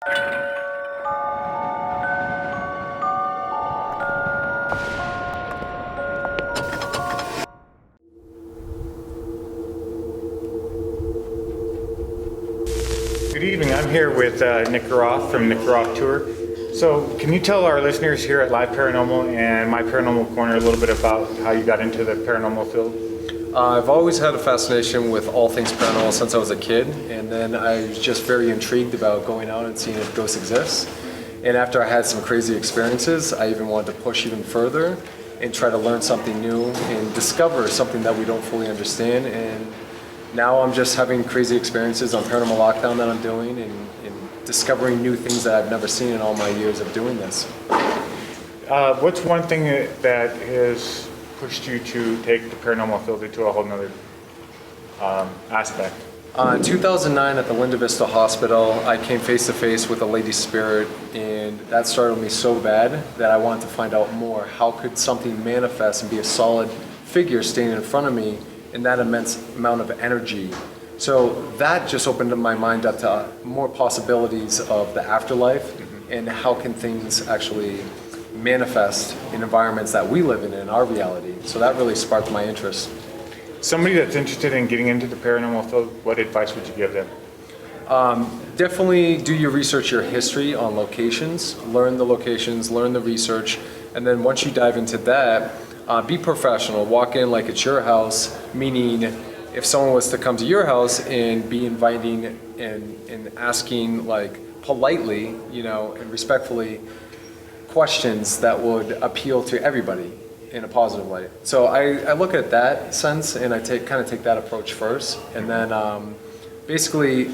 Good evening. I'm here with Nick Groff from Nick Groff Tour. So can you tell our listeners here at Live Paranormal and My Paranormal Corner a little bit about how you got into the paranormal field? I've always had a fascination with all things paranormal since I was a kid, and then I was just very intrigued about going out and seeing if ghosts exist. And after I had some crazy experiences, I even wanted to push even further and try to learn something new and discover something that we don't fully understand. And now I'm just having crazy experiences on Paranormal Lockdown that I'm doing and discovering new things that I've never seen in all my years of doing this. What's one thing that has pushed you to take the paranormal field into a whole nother aspect? In 2009 at the Linda Vista Hospital, I came face to face with a lady spirit, and that startled me so bad that I wanted to find out more. How could something manifest and be a solid figure standing in front of me in that immense amount of energy? So that just opened my mind up to more possibilities of the afterlife and how can things actually manifest in environments that we live in our reality. So that really sparked my interest. Somebody that's interested in getting into the paranormal field, what advice would you give them? Definitely do your research, your history on locations, learn the locations, learn the research, and then once you dive into that, be professional. Walk in like it's your house, meaning if someone was to come to your house and be inviting and asking like politely, and respectfully questions that would appeal to everybody in a positive light. So I look at that sense and I take that approach first, and then basically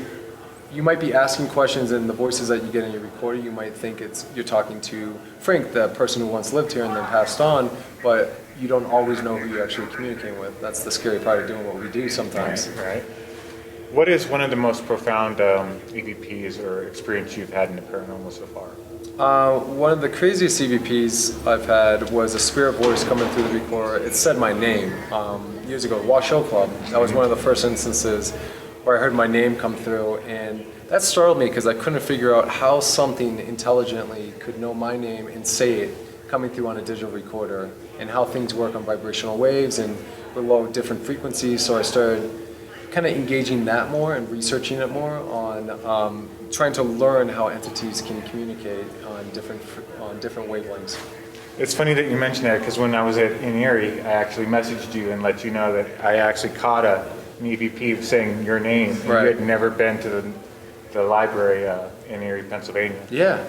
you might be asking questions, and the voices that you get in your recording, you might think you're talking to Frank, the person who once lived here and then passed on, but you don't always know who you're actually communicating with. That's the scary part of doing what we do sometimes. Right. What is one of the most profound EVPs or experience you've had in the paranormal so far? One of the craziest EVPs I've had was a spirit voice coming through the recorder. It said my name years ago, Washoe Club. That was one of the first instances where I heard my name come through, and that startled me because I couldn't figure out how something intelligently could know my name and say it coming through on a digital recorder, and how things work on vibrational waves and below different frequencies. So I started kind of engaging that more and researching it more on trying to learn how entities can communicate on different wavelengths. It's funny that you mentioned that, because when I was in Erie, I actually messaged you and let you know that I actually caught an EVP saying your name, and right. You had never been to the library in Erie, Pennsylvania. Yeah,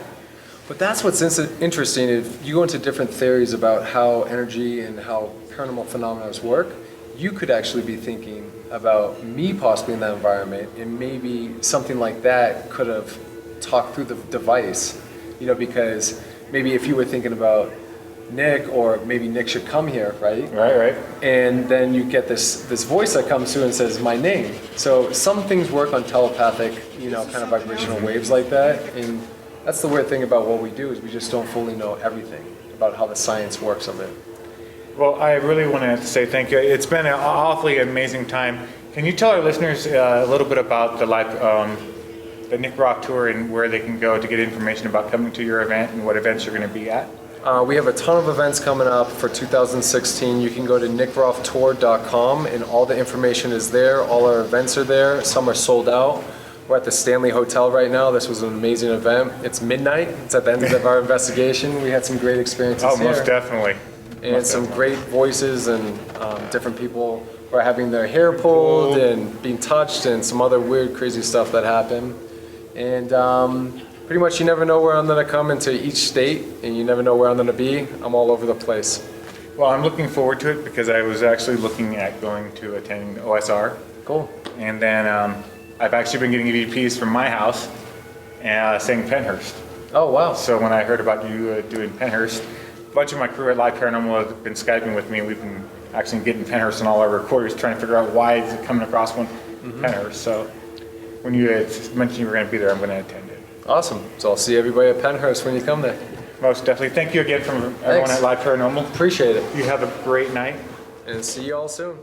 but that's what's interesting. If you go into different theories about how energy and how paranormal phenomena work, you could actually be thinking about me possibly in that environment, and maybe something like that could have talked through the device, because maybe if you were thinking about Nick, or maybe Nick should come here, right? Right. And then you get this voice that comes through and says my name. So some things work on telepathic, kind of vibrational waves like that, and that's the weird thing about what we do, is we just don't fully know everything about how the science works of it. Well, I really want to say thank you. It's been an awfully amazing time. Can you tell our listeners a little bit about the Nick Groff Tour and where they can go to get information about coming to your event and what events you're going to be at? We have a ton of events coming up for 2016. You can go to nickgrofftour.com and all the information is there. All our events are there. Some are sold out. We're at the Stanley Hotel right now. This was an amazing event. It's midnight. It's at the end of our investigation. We had some great experiences here. Oh, most definitely. And some great voices, and different people who are having their hair pulled and being touched, and some other weird, crazy stuff that happened. And pretty much you never know where I'm going to come into each state, and you never know where I'm going to be. I'm all over the place. Well, I'm looking forward to it, because I was actually looking at going to attend OSR. Cool. And then I've actually been getting EVPs from my house saying Penhurst. Oh, wow. So when I heard about you doing Penhurst, a bunch of my crew at Live Paranormal have been Skyping with me. We've been actually getting Penhurst in all our recorders, trying to figure out why is it coming across Penhurst. So when you mentioned you were going to be there, I'm going to attend it. Awesome. So I'll see everybody at Penhurst when you come there. Most definitely. Thank you again from everyone at Live Paranormal. Appreciate it. You have a great night. And see you all soon.